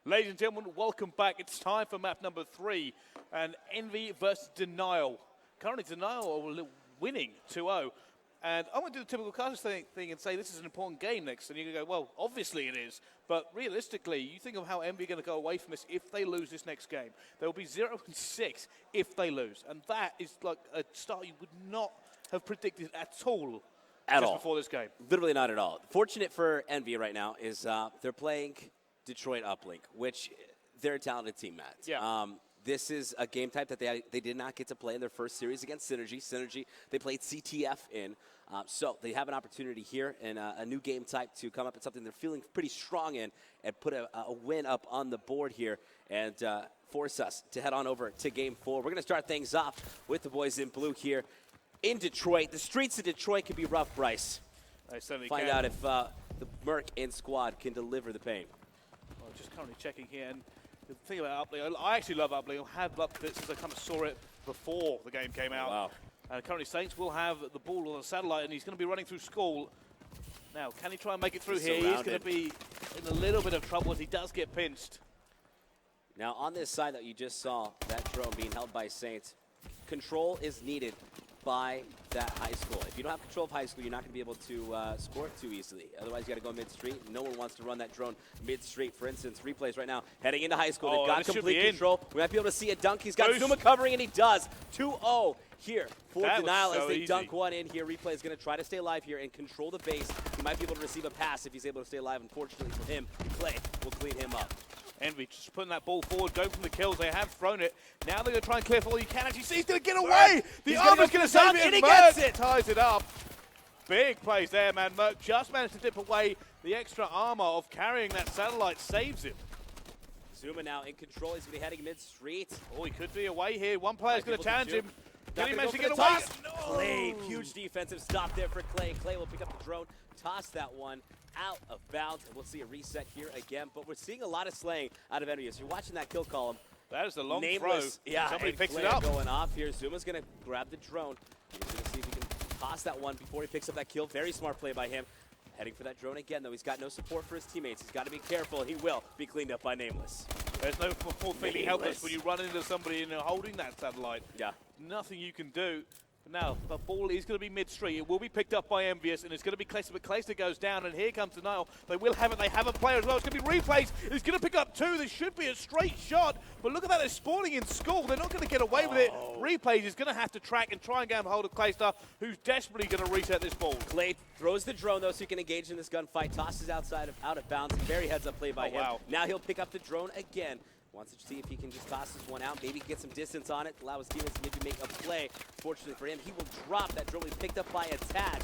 Ladies and gentlemen, welcome back. It's time for map number 3, and Envy versus Denial. Currently, Denial are winning 2-0. And I'm going to do the typical Casters thing and say this is an important game next. And you're going to go, well, obviously it is. But realistically, you think of how Envy are going to go away from this if they lose this next game. They will be 0-6 if they lose. And that is like a start you would not have predicted at all. Before this game. Literally not at all. Fortunate for Envy right now is they're playing Detroit Uplink, which they're a talented team, Matt. Yeah. This is a game type that they did not get to play in their first series against Synergy. Synergy, they played CTF in. So they have an opportunity here in a new game type to come up with something they're feeling pretty strong in and put a win up on the board here and force us to head on over to game 4. We're going to start things off with the boys in blue here in Detroit. The streets of Detroit can be rough, Bryce. They certainly Find can. out if the Merc and squad can deliver the pain. Well, just currently checking here, and the thing about Uplink, I actually love Uplink. I have loved it since I kind of saw it before the game came out. Wow. Currently Saints will have the ball on the satellite, and he's going to be running through school. Now, can he try and make it through here? He's going to be in a little bit of trouble as he does get pinched. Now, on this side that you just saw, that drone being held by Saints, control is needed by that high school. If you don't have control of high school, you're not going to be able to score it too easily. Otherwise, you got to go mid-street. No one wants to run that drone mid-street. For instance, replays right now, heading into high school. They've got complete control. We might be able to see a dunk. He's got Zuma covering, and he does. 2-0 here for Denial as they dunk one in here. Replay is going to try to stay alive here and control the base. He might be able to receive a pass if he's able to stay alive. Unfortunately for him, Clay will clean him up. Envy just putting that ball forward, going from the kills. They have thrown it. Now they're going to try and clear for all you can actually see. He's going to get away. The armor's going to save it, and he gets it. Ties it up. Big plays there, man. Merc just managed to dip away. The extra armor of carrying that satellite saves him. Zuma now in control. He's going to be heading mid-street. Oh, he could be away here. One player's going to challenge him. Can he manage to get away? Toss. No. Clay, huge defensive stop there for Clay. Clay will pick up the drone, toss that one out of bounds, and we'll see a reset here again. But we're seeing a lot of slaying out of EnvyUs. You're watching that kill column. That is the long Nameless. throw. Yeah, somebody picks Clay it up. Going off here. Zuma's going to grab the drone. He's going to see if he can toss that one before he picks up that kill. Very smart play by him. Heading for that drone again, though. He's got no support for his teammates. He's got to be careful. He will be cleaned up by Nameless. There's no feeling helpless when you run into somebody and holding that satellite. Yeah. Nothing you can do. But now, the ball is going to be mid-street. It will be picked up by EnvyUs, and it's going to be Clayster, but Clayster goes down, and here comes Denial. They will have it. They have a player as well. It's going to be replays. He's going to pick up 2. This should be a straight shot, but look at that. They're spawning in school. They're not going to get away with it. Replays is going to have to track and try and get a hold of Clayster, who's desperately going to reset this ball. Clay throws the drone, though, so he can engage in this gunfight. Tosses out of bounds. Very heads-up play by him. Wow. Now he'll pick up the drone again. Wants to see if he can just toss this one out, maybe get some distance on it, allow his teammates to maybe make a play. Fortunately for him, he will drop that drone. He's picked up by Attach.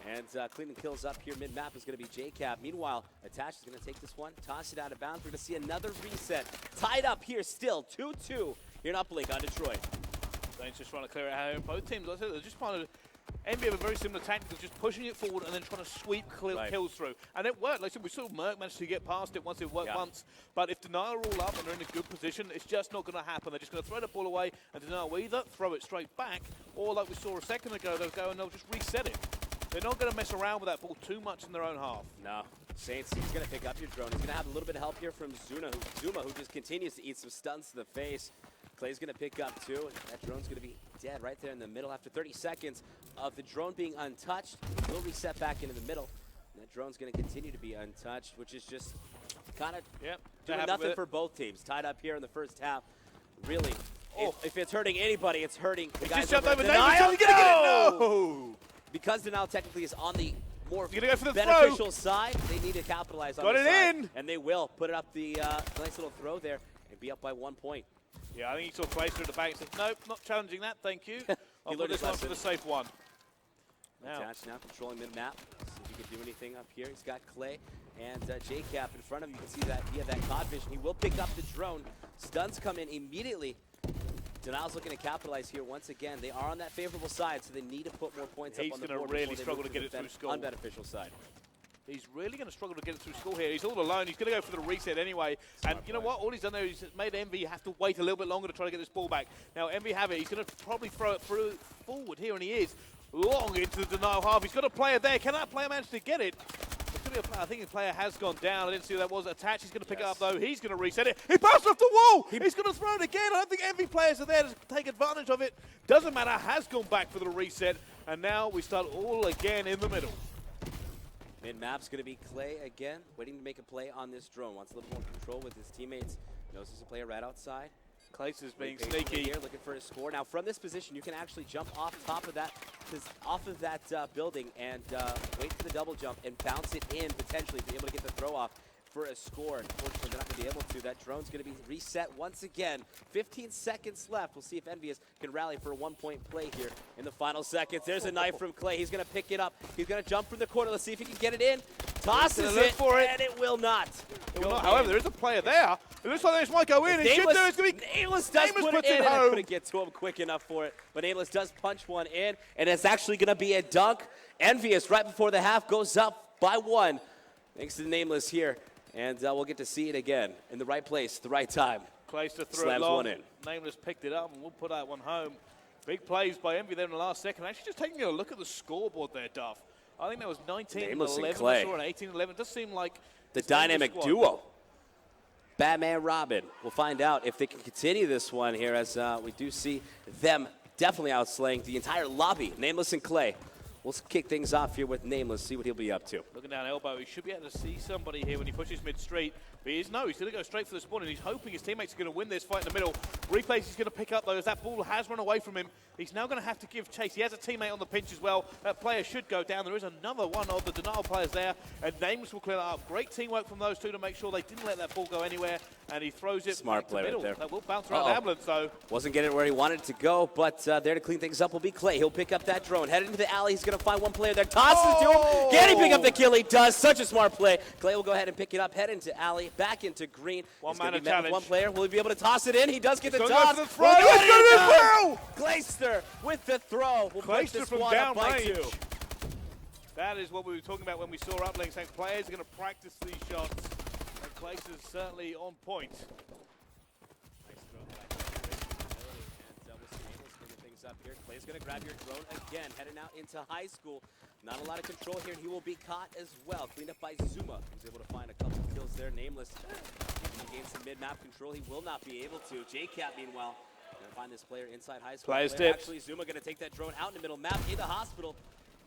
And cleaning kills up here mid-map is going to be JCap. Meanwhile, Attach is going to take this one, toss it out of bounds. We're going to see another reset. Tied up here still, 2-2 here in Uplink on Detroit. Saints just trying to clear it out. Both teams, like I said, they're just trying to. Envy have a very similar tactic of just pushing it forward and then trying to sweep kills through. And it worked. Like I said, we saw Merc managed to get past it once it worked once. But if Denial are all up and they're in a good position, it's just not going to happen. They're just going to throw the ball away, and Denial will either throw it straight back, or like we saw a second ago, they'll go and they'll just reset it. They're not going to mess around with that ball too much in their own half. No. Saints, he's going to pick up your drone. He's going to have a little bit of help here from Zuma, who just continues to eat some stuns to the face. Clay's going to pick up 2, and that drone's going to be dead right there in the middle. After 30 seconds of the drone being untouched, we'll reset back into the middle. And that drone's going to continue to be untouched, which is just kind of doing nothing for both teams. Tied up here in the first half. Really, if it's hurting anybody, it's hurting the guys over at Denial. No! Because Denial technically is on the more beneficial side, they need to capitalize on the side. And they will put it up the nice little throw there and be up by 1 point. Yeah, I think he saw Clayster at the back and said, nope, not challenging that, thank you. I'll put this one for the safe one. Attach now controlling mid-map. See if he can do anything up here. He's got Clay and JCap in front of him. You can see that he had that COD vision. He will pick up the drone. Stuns come in immediately Denial's looking to capitalize here once again. They are on that favorable side, so they need to put more points up on the board. He's going to really struggle to get it through school. Unbeneficial side. He's really going to struggle to get it through school here. He's all alone. He's going to go for the reset anyway. And you know what? All he's done there is made Envy have to wait a little bit longer to try to get this ball back. Now, Envy have it. He's going to probably throw it through forward here, and he is long into the denial half. He's got a player there. Can that player manage to get it? I think the player has gone down. I didn't see who that was attached. He's going to pick it up, though. He's going to reset it. He bounced off the wall. He's going to throw it again. I don't think Envy players are there to take advantage of it. Doesn't matter. Has gone back for the reset. And now we start all again in the middle. Mid-map's going to be Clay again, waiting to make a play on this drone. Wants a little more control with his teammates. Knows there's a player right outside. Clace is being sneaky here, looking for his score. Now, from this position, you can actually jump off top of that, building and wait for the double jump and bounce it in, potentially, be able to get the throw off for a score. Unfortunately, they're not going to be able to. That drone's going to be reset once again. 15 seconds left. We'll see if EnvyUs can rally for a one-point play here in the final seconds. There's a knife from Clay. He's going to pick it up. He's going to jump from the corner. Let's see if he can get it in. Tosses it, and it will not. However, there is a player there. It looks like this might go in. It should do. It's going to be Nameless does put it in. I couldn't get to him quick enough for it, but Nameless does punch one in, and it's actually going to be a dunk. EnvyUs right before the half goes up by 1. Thanks to Nameless here. And we'll get to see it again in the right place, the right time. Clace to throw it long. Nameless picked it up, and we'll put that one home. Big plays by Envy there in the last second. Actually, just taking a look at the scoreboard there, Duff. I think that was 19-11 or 18-11. It does seem like the dynamic duo. Batman Robin. We'll find out if they can continue this one here, as we do see them definitely outslaying the entire lobby. Nameless and Clay. We'll kick things off here with Nameless, see what he'll be up to. Looking down elbow, he should be able to see somebody here when he pushes mid-street. But he's going to go straight for the spawn, and he's hoping his teammates are going to win this fight in the middle. Replays he's going to pick up, though, as that ball has run away from him. He's now going to have to give chase. He has a teammate on the pinch as well. That player should go down. There is another one of the denial players there, and Nameless will clear that up. Great teamwork from those two to make sure they didn't let that ball go anywhere, and he throws it Smart play middle. right there. That will bounce around the ambulance, though. Wasn't getting it where he wanted to go, but there to clean things up will be Clay. He'll pick up that drone. Headed into the alley. He's going to find one player there. Tosses to him. Can he pick up the kill? He does. Such a smart play. Clay will go ahead and pick it up. Head into alley. Back into green. One man challenge. One player. Will he be able to toss it in? He does get the toss. Go for the throw. Well, Clayster with the throw. Will put this from one down up by range. 2. That is what we were talking about when we saw uplink, saying players are going to practice these shots. And Clace is certainly on point. Nice throw back and we'll see Nameless bringing things up here. Clay's going to grab your drone again, heading out into high school. Not a lot of control here, and he will be caught as well. Cleaned up by Zuma, who's able to find a couple of kills there. Nameless, he gains some mid-map control. He will not be able to. JCap, meanwhile, going to find this player inside high school. Actually, Zuma going to take that drone out in the middle, map in the hospital.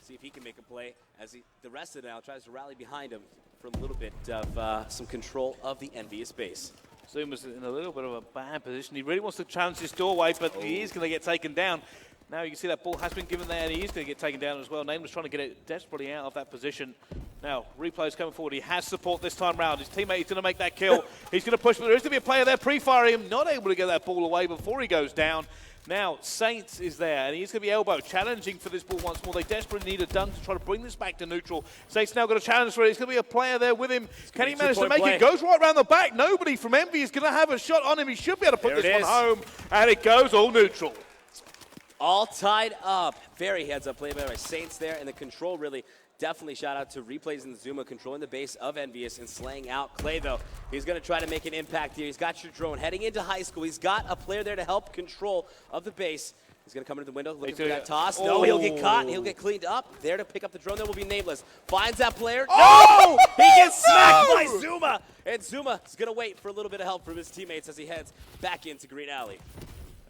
See if he can make a play as the rest of it now tries to rally behind him for a little bit of some control of the EnvyUs base. Zuma's in a little bit of a bad position. He really wants to challenge this doorway, but he is going to get taken down. Now you can see that ball has been given there, and he is going to get taken down as well. Nameless trying to get it desperately out of that position. Now, replay's coming forward. He has support this time round. His teammate is going to make that kill. He's going to push, but there is going to be a player there pre-firing him, not able to get that ball away before he goes down. Now, Saints is there, and he's going to be elbow, challenging for this ball once more. They desperately need a dunk to try to bring this back to neutral. Saints now got a challenge for it. There's going to be a player there with him. Can he manage to make it? Goes right around the back. Nobody from Envy is going to have a shot on him. He should be able to put this one home, and it goes all neutral. All tied up. Very heads-up play by Saints there, and the control really definitely shout out to Replays and Zuma controlling the base of EnvyUs and slaying out Clay, though. He's going to try to make an impact here. He's got your drone heading into high school. He's got a player there to help control of the base. He's going to come into the window looking for that toss. No, he'll get caught and he'll get cleaned up. There to pick up the drone. There will be Nameless. Finds that player. No! He gets smacked by Zuma. And Zuma is going to wait for a little bit of help from his teammates as he heads back into Green Alley.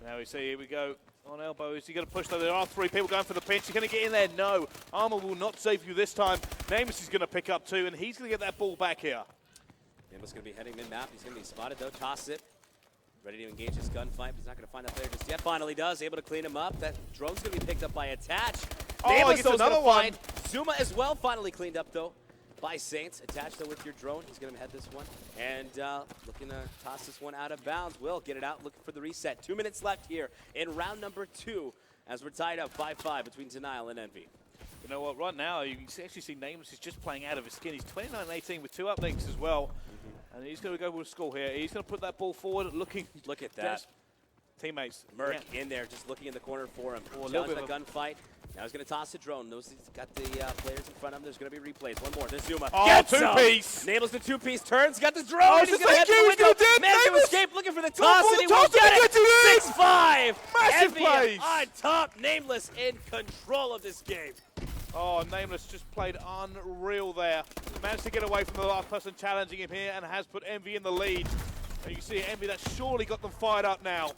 Now we see, here we go. On elbow, is he going to push though? There are 3 people going for the pinch. He's going to get in there. No. Armor will not save you this time. Nameless is going to pick up 2, and he's going to get that ball back here. Nameless going to be heading mid-map. He's going to be spotted though. Toss it. Ready to engage his gunfight, but he's not going to find that player just yet. Finally does. Able to clean him up. That drone's going to be picked up by Attach. Nameless gets another one. Zuma as well. Finally cleaned up though by Saints. Attached though with your drone. He's going to head this one. And looking to toss this one out of bounds. Will get it out. Looking for the reset. 2 minutes left here in round number 2 as we're tied up 5-5 between Denial and Envy. You know what? Right now, you can actually see Nameless is just playing out of his skin. He's 29-18 with 2 uplinks as well. And he's going to go with a score here. He's going to put that ball forward looking. Look at that. Teammates. Merc Yeah. in there, just looking in the corner for him. Oh, a little Challenge bit the of gunfight. Now he's going to toss the drone. Knows he's got the players in front of him. There's going to be replays. One more. There's Zuma. Oh, Gets two-piece. Nables the two-piece. Turns. Got the drone. Oh, and he's just going to head like to the you, he's window. gonna do it. Managed to Nables. escape. Looking for the Go toss, for and the he toss, will get and it. he gets it in. 6-5. Massive EnvyUs plays. on top. Nameless in control of this game. Oh, Nameless just played unreal there. Managed to get away from the last person challenging him here and has put Envy in the lead. And you can see Envy, that's surely got them fired up now.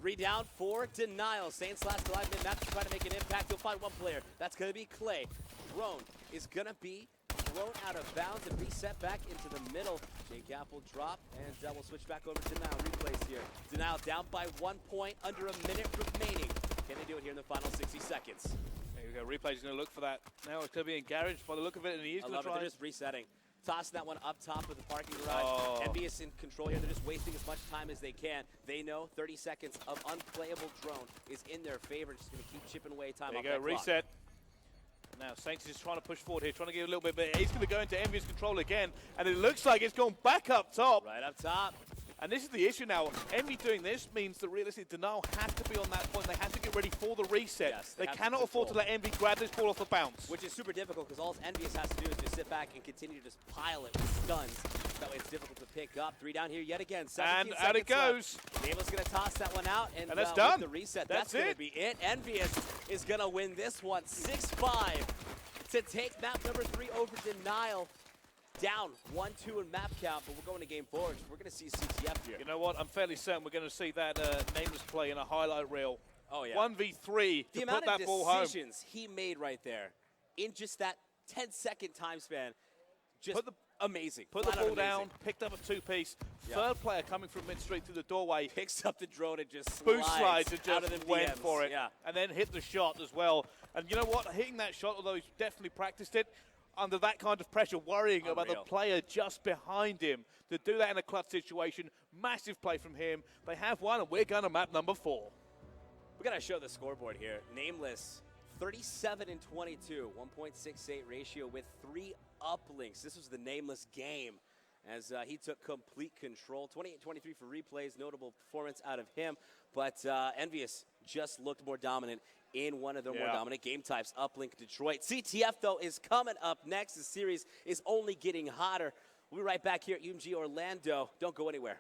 3 down, 4 denial. Saints last alive mid-map to try to make an impact. He'll find one player. That's going to be Clay. Drone is going to be thrown out of bounds and reset back into the middle. Jake Apple drop, and we'll switch back over to Denial. Replays here. Denial down by 1 point, under a minute remaining. Can they do it here in the final 60 seconds? There you go. Replay's going to look for that. Now it's going to be in Garage by the look of it, and he is I going love to it. try. They're just resetting. Tossing that one up top of the parking garage. Oh. EnvyUs in control here. They're just wasting as much time as they can. They know 30 seconds of unplayable drone is in their favor. Just going to keep chipping away time off There you that go. clock. Reset. Now Saints is just trying to push forward here, trying to get a little bit, but he's going to go into EnvyUs control again, and it looks like it's gone back up top. Right up top. And this is the issue now. Envy doing this means that realistically Denial have to be on that point. They have to get ready for the reset. Yes, they have to cannot afford to control. let Envy grab this ball off the bounce. Which is super difficult because all EnvyUs has to do is just sit back and continue to just pile it with stuns. That way it's difficult to pick up. 3 down here yet again. 17 And out it seconds goes. left. Namel's going to toss that one out. And that's with done. the reset, That's going to it. be it. EnvyUs is going to win this one 6-5 to take map number 3 over Denial. Down 1-2 in map count, but we're going to game forward. We're going to see CTF here. You know what? I'm fairly certain we're going to see that Nameless play in a highlight reel. Oh, yeah. 1v3 The to amount put of that ball home. decisions he made right there in just that 10-second time span, just amazing. Put the Flat out ball down, amazing. picked up a two-piece. Yeah. Third player coming from mid-street through the doorway. Picks up the drone and just Boost slides and out of just the went DMs. for it. Yeah. And then hit the shot as well. And you know what? Hitting that shot, although he's definitely practiced it, under that kind of pressure, worrying about the Unreal. player just behind him. To do that in a clutch situation, massive play from him. They have won, and we're going to map number 4. We got to show the scoreboard here. Nameless, 37 and 22, 1.68 ratio with 3 uplinks. This was the Nameless game as he took complete control. 28-23 for replays, notable performance out of him. But EnvyUs just looked more dominant in one of their more dominant game types, uplink Detroit. CTF, though, is coming up next. The series is only getting hotter. We'll be right back here at UMG Orlando. Don't go anywhere.